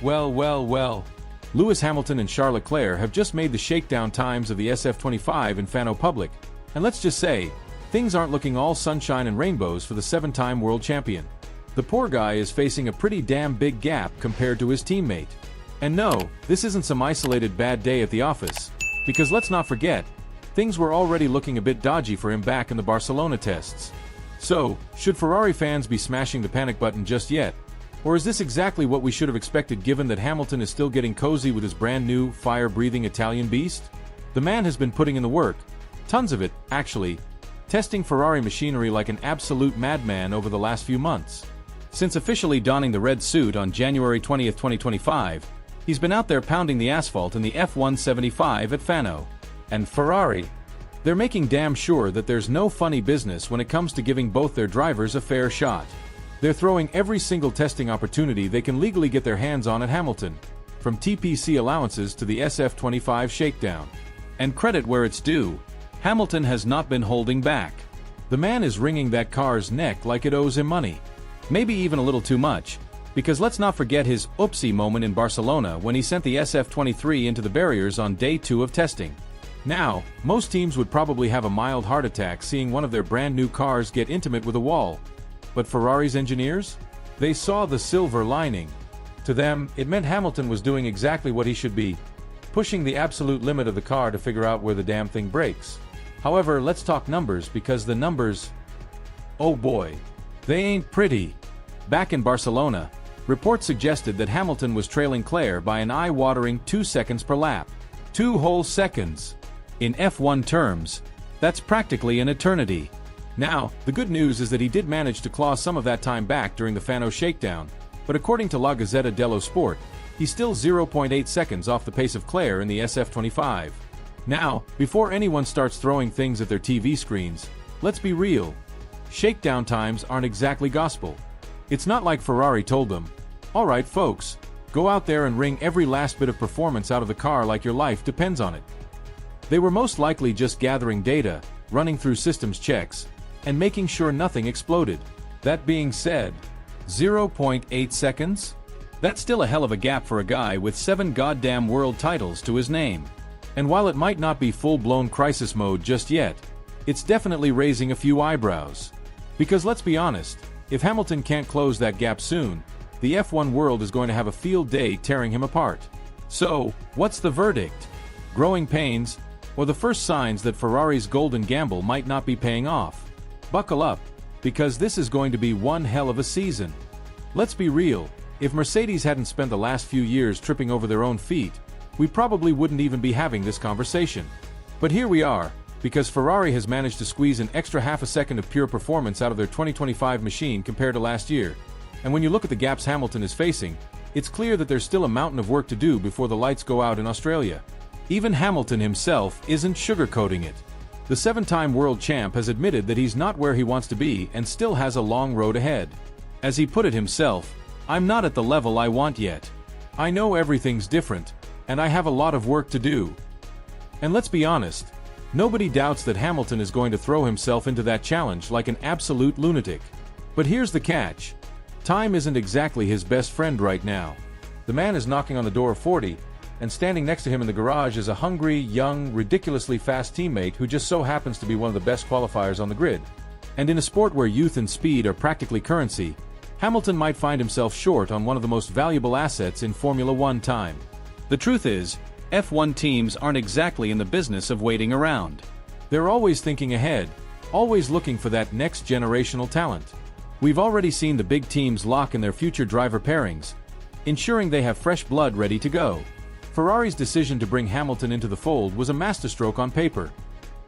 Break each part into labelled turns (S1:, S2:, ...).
S1: Well. Lewis Hamilton and Charlotte Clair have just made the shakedown times of the SF25 in Fano public, and let's just say, things aren't looking all sunshine and rainbows for the 7-time world champion. The poor guy is facing a pretty damn big gap compared to his teammate. And no, this isn't some isolated bad day at the office, because let's not forget, things were already looking a bit dodgy for him back in the Barcelona tests. So, should Ferrari fans be smashing the panic button just yet? Or is this exactly what we should have expected given that Hamilton is still getting cozy with his brand new, fire-breathing Italian beast? The man has been putting in the work, tons of it, actually, testing Ferrari machinery like an absolute madman over the last few months. Since officially donning the red suit on January 20, 2025, he's been out there pounding the asphalt in the F175 at Fano. And Ferrari, they're making damn sure that there's no funny business when it comes to giving both their drivers a fair shot. They're throwing every single testing opportunity they can legally get their hands on at Hamilton, from TPC allowances to the SF25 shakedown. And credit where it's due, Hamilton has not been holding back. The man is wringing that car's neck like it owes him money. Maybe even a little too much, because let's not forget his oopsie moment in Barcelona when he sent the SF23 into the barriers on day 2 of testing. Now, most teams would probably have a mild heart attack seeing one of their brand new cars get intimate with a wall. But Ferrari's engineers? They saw the silver lining. To them, it meant Hamilton was doing exactly what he should be, pushing the absolute limit of the car to figure out where the damn thing breaks. However, let's talk numbers, because the numbers, oh boy, they ain't pretty. Back in Barcelona, reports suggested that Hamilton was trailing Clair by an eye-watering 2 seconds per lap. 2 whole seconds. In F1 terms, that's practically an eternity. Now, the good news is that he did manage to claw some of that time back during the Fano shakedown, but according to La Gazzetta dello Sport, he's still 0.8 seconds off the pace of Clair in the SF25. Now, before anyone starts throwing things at their TV screens, let's be real. Shakedown times aren't exactly gospel. It's not like Ferrari told them, "Alright folks, go out there and wring every last bit of performance out of the car like your life depends on it." They were most likely just gathering data, running through systems checks, and making sure nothing exploded. That being said, 0.8 seconds? That's still a hell of a gap for a guy with 7 goddamn world titles to his name. And while it might not be full-blown crisis mode just yet, it's definitely raising a few eyebrows. Because let's be honest, if Hamilton can't close that gap soon, the F1 world is going to have a field day tearing him apart. So, what's the verdict? Growing pains, or the first signs that Ferrari's golden gamble might not be paying off? Buckle up, because this is going to be one hell of a season. Let's be real, if Mercedes hadn't spent the last few years tripping over their own feet, we probably wouldn't even be having this conversation. But here we are, because Ferrari has managed to squeeze an extra half a second of pure performance out of their 2025 machine compared to last year. And when you look at the gaps Hamilton is facing, it's clear that there's still a mountain of work to do before the lights go out in Australia. Even Hamilton himself isn't sugarcoating it. The 7-time world champ has admitted that he's not where he wants to be and still has a long road ahead. As he put it himself, "I'm not at the level I want yet. I know everything's different, and I have a lot of work to do." And let's be honest, nobody doubts that Hamilton is going to throw himself into that challenge like an absolute lunatic. But here's the catch. Time isn't exactly his best friend right now. The man is knocking on the door of 40, and standing next to him in the garage is a hungry, young, ridiculously fast teammate who just so happens to be one of the best qualifiers on the grid. And in a sport where youth and speed are practically currency, Hamilton might find himself short on one of the most valuable assets in Formula One time. The truth is, F1 teams aren't exactly in the business of waiting around. They're always thinking ahead, always looking for that next generational talent. We've already seen the big teams lock in their future driver pairings, ensuring they have fresh blood ready to go. Ferrari's decision to bring Hamilton into the fold was a masterstroke on paper,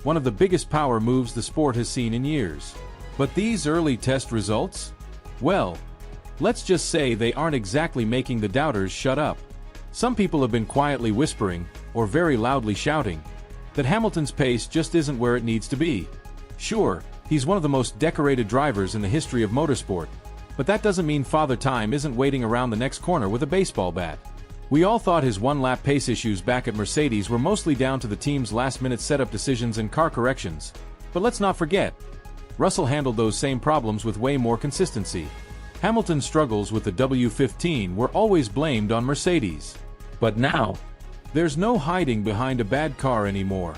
S1: one of the biggest power moves the sport has seen in years. But these early test results? Well, let's just say they aren't exactly making the doubters shut up. Some people have been quietly whispering, or very loudly shouting, that Hamilton's pace just isn't where it needs to be. Sure, he's one of the most decorated drivers in the history of motorsport, but that doesn't mean Father Time isn't waiting around the next corner with a baseball bat. We all thought his one-lap pace issues back at Mercedes were mostly down to the team's last-minute setup decisions and car corrections. But let's not forget, Russell handled those same problems with way more consistency. Hamilton's struggles with the W15 were always blamed on Mercedes. But now, there's no hiding behind a bad car anymore.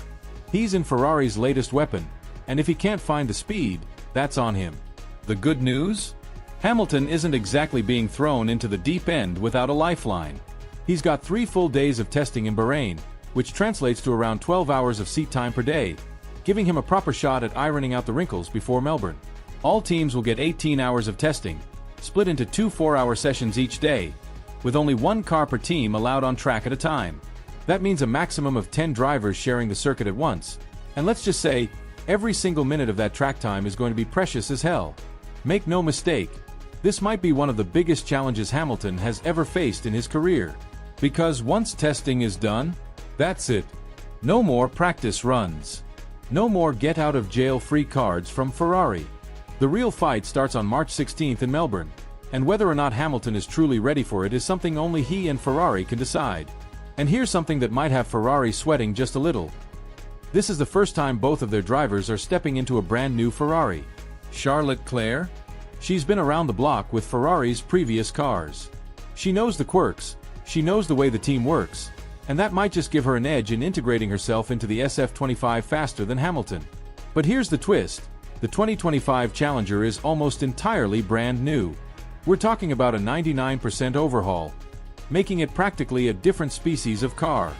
S1: He's in Ferrari's latest weapon, and if he can't find the speed, that's on him. The good news? Hamilton isn't exactly being thrown into the deep end without a lifeline. He's got 3 full days of testing in Bahrain, which translates to around 12 hours of seat time per day, giving him a proper shot at ironing out the wrinkles before Melbourne. All teams will get 18 hours of testing, split into 2 4-hour sessions each day, with only 1 car per team allowed on track at a time. That means a maximum of 10 drivers sharing the circuit at once, and let's just say, every single minute of that track time is going to be precious as hell. Make no mistake, this might be one of the biggest challenges Hamilton has ever faced in his career. Because once testing is done, that's it. No more practice runs. No more get-out-of-jail-free cards from Ferrari. The real fight starts on March 16th in Melbourne, and whether or not Hamilton is truly ready for it is something only he and Ferrari can decide. And here's something that might have Ferrari sweating just a little. This is the first time both of their drivers are stepping into a brand new Ferrari. Charlotte Clair? She's been around the block with Ferrari's previous cars. She knows the quirks, she knows the way the team works, and that might just give her an edge in integrating herself into the SF25 faster than Hamilton. But here's the twist. The 2025 Challenger is almost entirely brand new. We're talking about a 99% overhaul, making it practically a different species of car.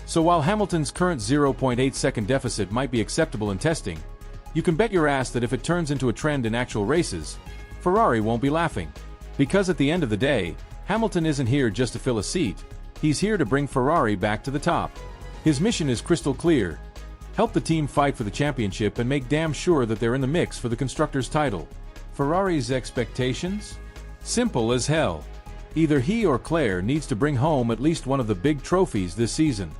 S1: So while Hamilton's current 0.8-second deficit might be acceptable in testing, you can bet your ass that if it turns into a trend in actual races, Ferrari won't be laughing. Because at the end of the day, Hamilton isn't here just to fill a seat, he's here to bring Ferrari back to the top. His mission is crystal clear. Help the team fight for the championship and make damn sure that they're in the mix for the Constructors' title. Ferrari's expectations? Simple as hell. Either he or Clair needs to bring home at least one of the big trophies this season.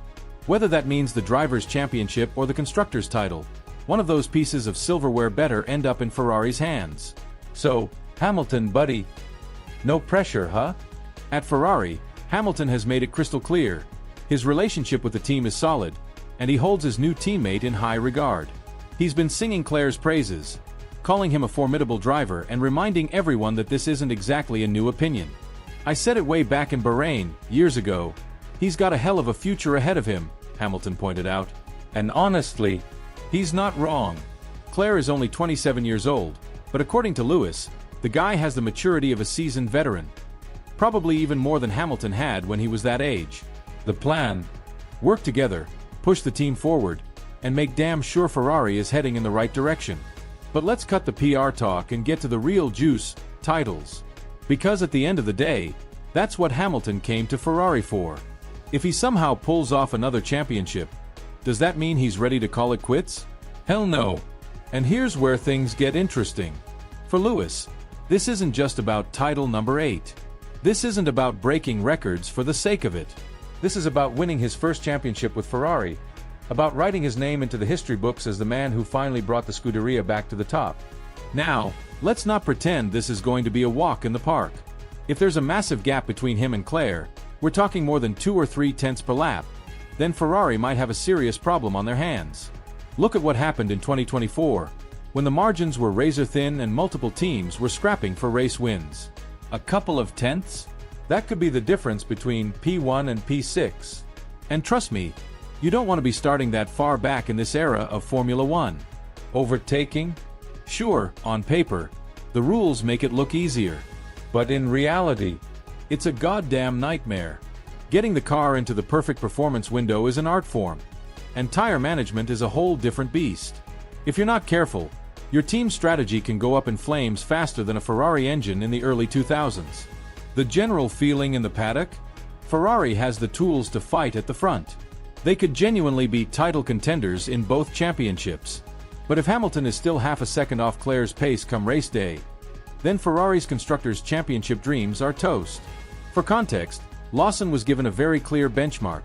S1: Whether that means the Drivers' Championship or the Constructors' title, one of those pieces of silverware better end up in Ferrari's hands. So, Hamilton, buddy. No pressure, huh? At Ferrari, Hamilton has made it crystal clear. His relationship with the team is solid, and he holds his new teammate in high regard. He's been singing Clair's praises, calling him a formidable driver and reminding everyone that this isn't exactly a new opinion. I said it way back in Bahrain, years ago. He's got a hell of a future ahead of him, Hamilton pointed out. And honestly, he's not wrong. Clair is only 27 years old, but according to Lewis, the guy has the maturity of a seasoned veteran. Probably even more than Hamilton had when he was that age. The plan? Work together, push the team forward, and make damn sure Ferrari is heading in the right direction. But let's cut the PR talk and get to the real juice, titles. Because at the end of the day, that's what Hamilton came to Ferrari for. If he somehow pulls off another championship, does that mean he's ready to call it quits? Hell no. And here's where things get interesting. For Lewis, this isn't just about title number 8. This isn't about breaking records for the sake of it. This is about winning his first championship with Ferrari, about writing his name into the history books as the man who finally brought the Scuderia back to the top. Now, let's not pretend this is going to be a walk in the park. If there's a massive gap between him and Clair, we're talking more than 2 or 3 tenths per lap, then Ferrari might have a serious problem on their hands. Look at what happened in 2024, when the margins were razor thin and multiple teams were scrapping for race wins. A couple of tenths? That could be the difference between P1 and P6. And trust me, you don't want to be starting that far back in this era of Formula One. Overtaking? Sure, on paper, the rules make it look easier. But in reality, it's a goddamn nightmare. Getting the car into the perfect performance window is an art form. And tire management is a whole different beast. If you're not careful, your team's strategy can go up in flames faster than a Ferrari engine in the early 2000s. The general feeling in the paddock? Ferrari has the tools to fight at the front. They could genuinely be title contenders in both championships. But if Hamilton is still half a second off Clair's pace come race day, then Ferrari's Constructors' Championship dreams are toast. For context, Lawson was given a very clear benchmark.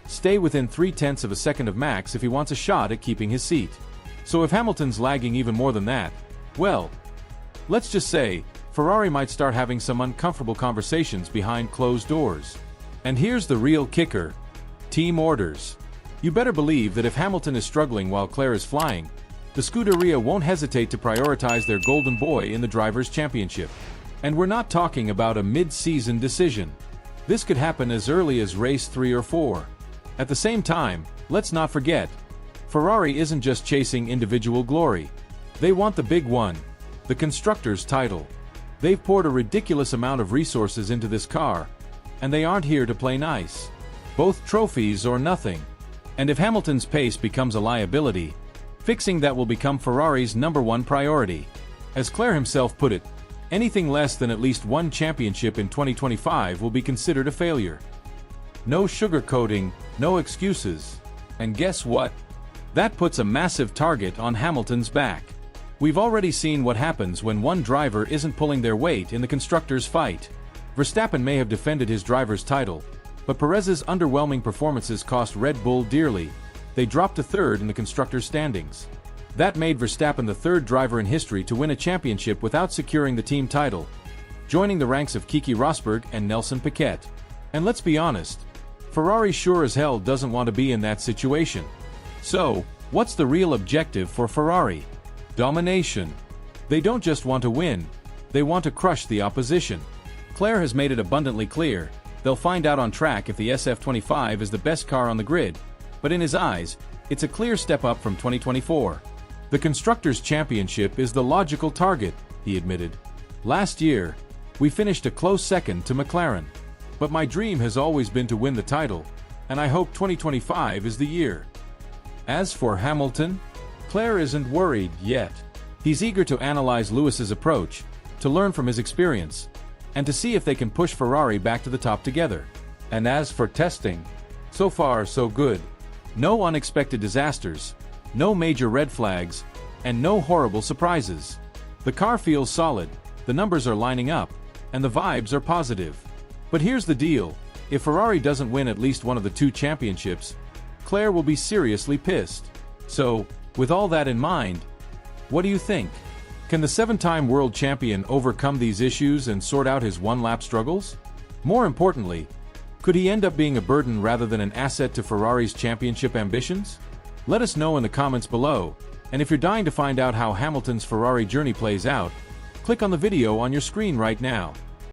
S1: Stay within 3 tenths of a second of Max if he wants a shot at keeping his seat. So if Hamilton's lagging even more than that, well, let's just say, Ferrari might start having some uncomfortable conversations behind closed doors. And here's the real kicker. Team orders. You better believe that if Hamilton is struggling while Clair is flying, the Scuderia won't hesitate to prioritize their golden boy in the Drivers' Championship. And we're not talking about a mid-season decision. This could happen as early as race 3 or 4. At the same time, let's not forget, Ferrari isn't just chasing individual glory. They want the big one, the Constructors' title. They've poured a ridiculous amount of resources into this car, and they aren't here to play nice. Both trophies or nothing. And if Hamilton's pace becomes a liability, fixing that will become Ferrari's #1 priority. As Clair himself put it, anything less than at least one championship in 2025 will be considered a failure. No sugarcoating, no excuses. And guess what? That puts a massive target on Hamilton's back. We've already seen what happens when one driver isn't pulling their weight in the Constructors' fight. Verstappen may have defended his driver's title, but Perez's underwhelming performances cost Red Bull dearly. They dropped to third in the Constructors' standings. That made Verstappen the third driver in history to win a championship without securing the team title, joining the ranks of Keke Rosberg and Nelson Piquet. And let's be honest, Ferrari sure as hell doesn't want to be in that situation. So, what's the real objective for Ferrari? Domination. They don't just want to win, they want to crush the opposition. Clair has made it abundantly clear, they'll find out on track if the SF25 is the best car on the grid, but in his eyes, it's a clear step up from 2024. The Constructors' Championship is the logical target, he admitted. Last year, we finished a close second to McLaren. But my dream has always been to win the title, and I hope 2025 is the year. As for Hamilton, Clair isn't worried yet. He's eager to analyze Lewis's approach, to learn from his experience, and to see if they can push Ferrari back to the top together. And as for testing, so far so good. No unexpected disasters, no major red flags, and no horrible surprises. The car feels solid, the numbers are lining up, and the vibes are positive. But here's the deal, if Ferrari doesn't win at least one of the 2 championships, Clair will be seriously pissed. So, with all that in mind, what do you think? Can the 7-time world champion overcome these issues and sort out his one-lap struggles? More importantly, could he end up being a burden rather than an asset to Ferrari's championship ambitions? Let us know in the comments below, and if you're dying to find out how Hamilton's Ferrari journey plays out, click on the video on your screen right now.